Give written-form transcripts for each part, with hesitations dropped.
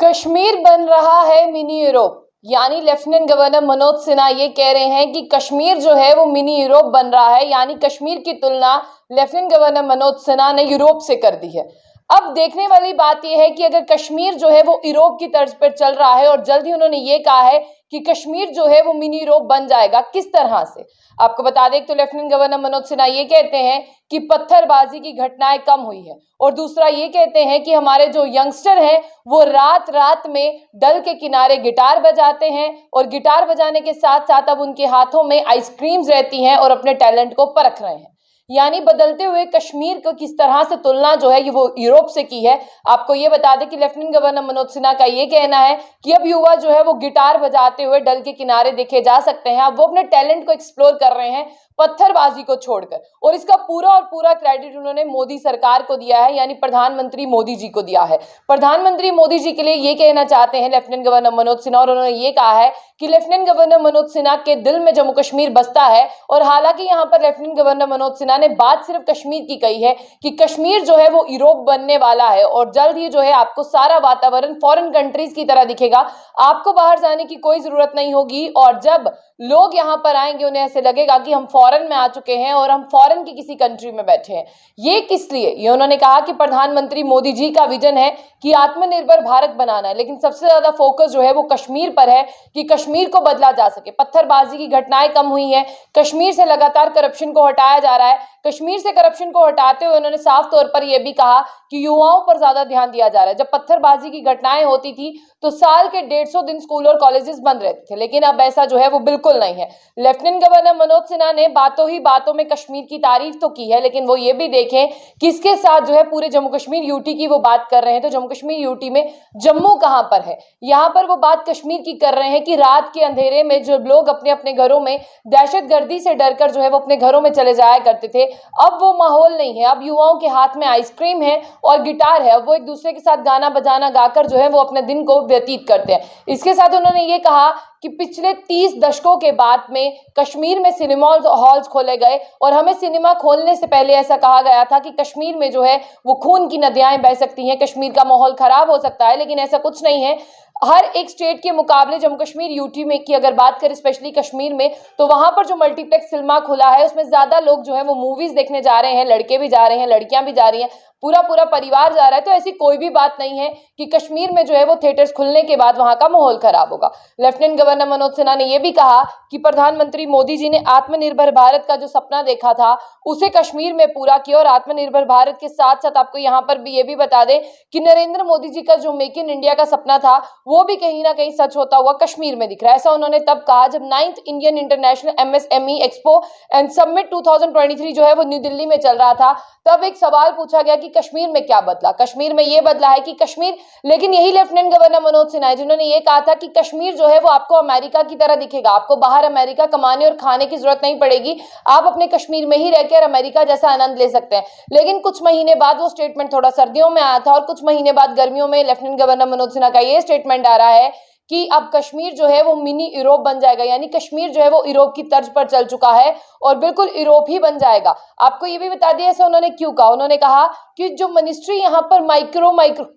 कश्मीर बन रहा है मिनी यूरोप। यानी लेफ्टिनेंट गवर्नर मनोज सिन्हा ये कह रहे हैं कि कश्मीर जो है वो मिनी यूरोप बन रहा है। यानी कश्मीर की तुलना लेफ्टिनेंट गवर्नर मनोज सिन्हा ने यूरोप से कर दी है। अब देखने वाली बात यह है कि अगर कश्मीर जो है वो यूरोप की तर्ज पर चल रहा है और जल्द ही उन्होंने ये कहा है कि कश्मीर जो है वो मिनी यूरोप बन जाएगा, किस तरह से आपको बता दें तो लेफ्टिनेंट गवर्नर मनोज सिन्हा ये कहते हैं कि पत्थरबाजी की घटनाएं कम हुई है और दूसरा ये कहते हैं कि हमारे जो यंगस्टर हैं वो रात रात में डल के किनारे गिटार बजाते हैं और गिटार बजाने के साथ साथ अब उनके हाथों में आइसक्रीम्स रहती हैं और अपने टैलेंट को परख रहे हैं। यानी बदलते हुए कश्मीर को किस तरह से तुलना जो है ये वो यूरोप से की है। आपको ये बता दें कि लेफ्टिनेंट गवर्नर मनोज सिन्हा का ये कहना है कि अब युवा जो है वो गिटार बजाते हुए डल के किनारे देखे जा सकते हैं। अब वो अपने टैलेंट को एक्सप्लोर कर रहे हैं पत्थरबाजी को छोड़कर, और इसका पूरा और पूरा क्रेडिट उन्होंने मोदी सरकार को दिया है, यानी प्रधानमंत्री मोदी जी को दिया है। प्रधानमंत्री मोदी जी के लिए ये कहना चाहते हैं लेफ्टिनेंट गवर्नर मनोज सिन्हा, और उन्होंने ये कहा है कि लेफ्टिनेंट गवर्नर मनोज सिन्हा के दिल में जम्मू कश्मीर बसता है। और हालांकि यहाँ पर लेफ्टिनेंट गवर्नर मनोज सिन्हा ने बात सिर्फ कश्मीर की कही है कि कश्मीर जो है वो यूरोप बनने वाला है और जल्द ही जो है आपको सारा वातावरण फॉरेन कंट्रीज की तरह दिखेगा। आपको बाहर जाने की कोई जरूरत नहीं होगी और जब लोग यहाँ पर आएंगे उन्हें ऐसे लगेगा कि हम फॉरेन में आ चुके हैं और हम फॉरेन की किसी कंट्री में बैठे हैं। ये किस लिए? ये उन्होंने कहा कि प्रधानमंत्री मोदी जी का विजन है कि आत्मनिर्भर भारत बनाना है, लेकिन सबसे ज्यादा फोकस जो है वो कश्मीर पर है कि कश्मीर को बदला जा सके। पत्थरबाजी की घटनाएं कम हुई हैं, कश्मीर से लगातार करप्शन को हटाया जा रहा है। कश्मीर से करप्शन को हटाते हुए उन्होंने साफ तौर पर यह भी कहा कि युवाओं पर ज्यादा ध्यान दिया जा रहा है। जब पत्थरबाजी की घटनाएं होती थी तो साल के 150 दिन स्कूल और कॉलेजेस बंद रहते थे, लेकिन अब ऐसा जो है वो बिल्कुल नहीं है। लेफ्टिनेंट गवर्नर मनोज सिन्हा ने बातों ही बातों में कश्मीर की तारीफ तो की है, लेकिन वो ये भी देखें कि इसके साथ जो है पूरे जम्मू कश्मीर यूटी की वो बात कर रहे हैं। तो जम्मू कश्मीर यूटी में जम्मू कहां पर है? यहाँ पर वो बात कश्मीर की कर रहे हैं कि रात के अंधेरे में जो लोग अपने अपने घरों में दहशतगर्दी से डरकर जो है वो अपने घरों में चले जाया करते थे, अब वो माहौल नहीं है। अब युवाओं के हाथ में आइसक्रीम है और गिटार है, अब वो एक दूसरे के साथ गाना बजाना गाकर जो है वो अपने दिन को व्यतीत करते हैं। इसके साथ उन्होंने ये कहा कि पिछले 30 दशकों के बाद में कश्मीर में सिनेमा हॉल्स खोले गए और हमें सिनेमा खोलने से पहले ऐसा कहा गया था कि कश्मीर में जो है वो खून की नदियां बह सकती हैं, कश्मीर का माहौल खराब हो सकता है, लेकिन ऐसा कुछ नहीं है। हर एक स्टेट के मुकाबले जम्मू कश्मीर यूटी में की अगर बात करें, स्पेशली कश्मीर में, तो वहां पर जो मल्टीप्लेक्स सिनेमा खुला है उसमें ज्यादा लोग जो है वो मूवीज देखने जा रहे हैं। लड़के भी जा रहे हैं, लड़कियां भी जा रही हैं, पूरा पूरा परिवार जा रहा है। तो ऐसी कोई भी बात नहीं है कि कश्मीर में जो है वो थिएटर्स खुलने के बाद वहां का माहौल खराब होगा। लेफ्टिनेंट गवर्नर मनोज सिन्हा ने यह भी कहा कि प्रधानमंत्री मोदी जी ने आत्मनिर्भर भारत का जो सपना देखा था उसे कश्मीर में पूरा किया। और आत्मनिर्भर भारत के साथ साथ आपको यहाँ पर भी ये भी बता दें कि नरेंद्र मोदी जी का जो मेक इन इंडिया का सपना था वो भी कहीं ना कहीं सच होता हुआ कश्मीर में दिख रहा है। ऐसा उन्होंने तब कहा जब 9th Indian international MSME expo and summit 2023 जो है वो न्यू दिल्ली में चल रहा था। तब एक सवाल पूछा गया कि कश्मीर में क्या बदला? कश्मीर में ये बदला है कि कश्मीर, लेकिन यही लेफ्टिनेंट गवर्नर मनोज सिन्हा जिन्होंने ये कहा था कि कश्मीर जो है वो आपको अमेरिका की तरह दिखेगा, आपको बाहर अमेरिका कमाने और खाने की जरूरत नहीं पड़ेगी, आप अपने कश्मीर में ही रहकर अमेरिका जैसा आनंद ले सकते हैं। लेकिन कुछ महीने बाद वो स्टेटमेंट थोड़ा सर्दियों में आया था और कुछ महीने बाद गर्मियों में लेफ्टिनेंट गवर्नर मनोज सिन्हा का ये स्टेटमेंट आ रहा है कि अब कश्मीर जो है वो मिनी यूरोप बन जाएगा। यानी कश्मीर जो है वो यूरोप की तर्ज पर चल चुका है और बिल्कुल यूरोप ही बन जाएगा। आपको ये भी बता दिया ऐसा उन्होंने क्यों कहा। उन्होंने कहा कि जो मिनिस्ट्री यहाँ पर माइक्रो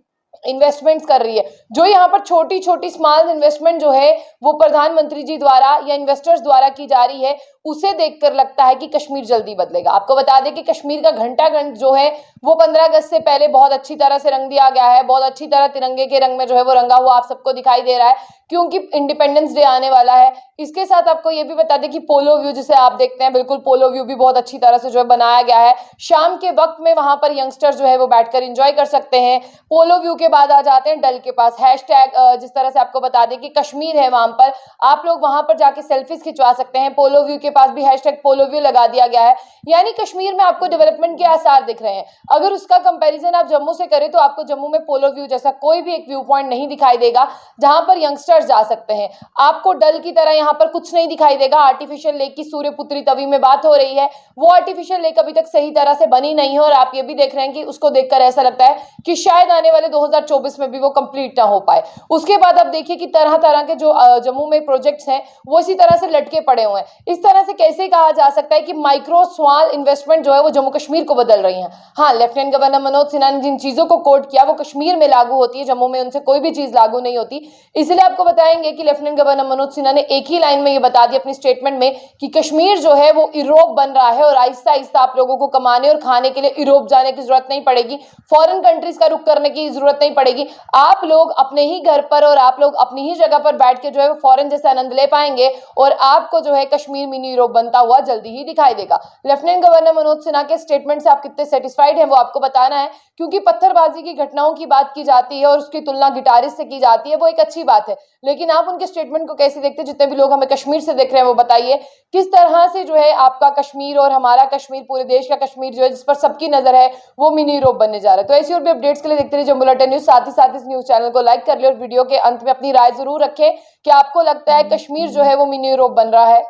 इन्वेस्टमेंट्स कर रही है, जो यहाँ पर छोटी छोटी स्मॉल इन्वेस्टमेंट जो है वो प्रधानमंत्री जी द्वारा या इन्वेस्टर्स द्वारा की जा रही है, उसे देखकर लगता है कि कश्मीर जल्दी बदलेगा। आपको बता दें कि कश्मीर का घंटा घंट जो है वो 15 अगस्त से पहले बहुत अच्छी तरह से रंग दिया गया है, बहुत अच्छी तरह तिरंगे के रंग में जो है वो रंगा हुआ आप सबको दिखाई दे रहा है, क्योंकि इंडिपेंडेंस डे आने वाला है। इसके साथ आपको ये भी बता दें कि पोलो व्यू जिसे आप देखते हैं, बिल्कुल पोलो व्यू भी बहुत अच्छी तरह से जो है बनाया गया है। शाम के वक्त में वहां पर यंगस्टर जो है वो बैठकर एंजॉय कर सकते हैं। पोलो व्यू के बाद आ जाते हैं डल के पास। हैशटैग जिस तरह से आपको बता दें कि कश्मीर है, वहां पर आप लोग वहां पर जाके सेल्फीज खिंचवा सकते हैं। पोलो व्यू के पास भी हैशटैग पोलो व्यू लगा दिया गया है। यानी कश्मीर में आपको डेवलपमेंट के आसार दिख रहे हैं। अगर उसका कंपैरिजन आप जम्मू से करें तो आपको जम्मू में पोलो व्यू जैसा कोई भी एक व्यू पॉइंट नहीं दिखाई देगा जहां पर यंगस्टर्स जा सकते हैं। आपको डल की तरह यहाँ पर कुछ नहीं दिखाई देगा। आर्टिफिशियल लेक की सूर्यपुत्री तवी में बात हो रही है, वो आर्टिफिशियल लेक अभी तक सही तरह से बनी नहीं है और आप ये भी देख रहे हैं कि उसको देखकर ऐसा लगता है कि शायद आने वाले 2024 में भी वो कंप्लीट ना हो पाए। उसके बाद अब देखिए कि तरह तरह के जो जम्मू में प्रोजेक्ट्स हैं वो इसी तरह से लटके पड़े हुए हैं। इस तरह से कैसे कहा जा सकता है कि माइक्रो स्मॉल इन्वेस्टमेंट जो है वो जम्मू कश्मीर को बदल रही है। हाँ, लेफ्टिनेंट गवर्नर मनोज सिन्हा ने जिन चीजों को कोट किया वो कश्मीर में लागू होती है, जम्मू में उनसे कोई भी चीज लागू नहीं होती। इसलिए आपको बताएंगे कि लेफ्टिनेंट गवर्नर मनोज सिन्हा ने एक ही लाइन में ये बता दिया अपनी स्टेटमेंट में कि कश्मीर जो है वो यूरोप बन रहा है और आहिस्ता आहिस्ता आप लोगों को कमाने और खाने के लिए यूरोप जाने की जरूरत नहीं पड़ेगी, फॉरेन कंट्रीज का रुख करने की जरूरत नहीं पड़ेगी। आप लोग अपने ही घर पर और आप लोग अपनी ही जगह पर बैठ के जो है वो फॉरेन जैसे आनंद ले पाएंगे और आपको जो है कश्मीर मिनी यूरोप बनता हुआ जल्दी ही दिखाई देगा। लेफ्टिनेंट गवर्नर मनोज सिन्हा के स्टेटमेंट से आप कितने सेटिस्फाइड हैं वो आपको बताना है, क्योंकि पत्थरबाजी की घटनाओं की बात की जाती है और उसकी तुलना गिटारिस्ट से की जाती है, वो एक अच्छी बात है, लेकिन आप उनके स्टेटमेंट को कैसे देखते हैं? जितने भी लोग हमें कश्मीर से देख रहे हैं वो बताइए किस तरह से जो है आपका कश्मीर और हमारा कश्मीर, पूरे देश का कश्मीर जो है जिस पर सबकी नजर है वो मिनी यूरोप बनने जा रहा है। तो ऐसी और भी अपडेट्स के लिए देखते रहिए जम्मू बुलेटिन न्यूज। साथ ही साथ इस न्यूज चैनल को लाइक कर ले और वीडियो के अंत में अपनी राय जरूर रखें कि आपको लगता है कश्मीर जो है वो मिनी यूरोप बन रहा है।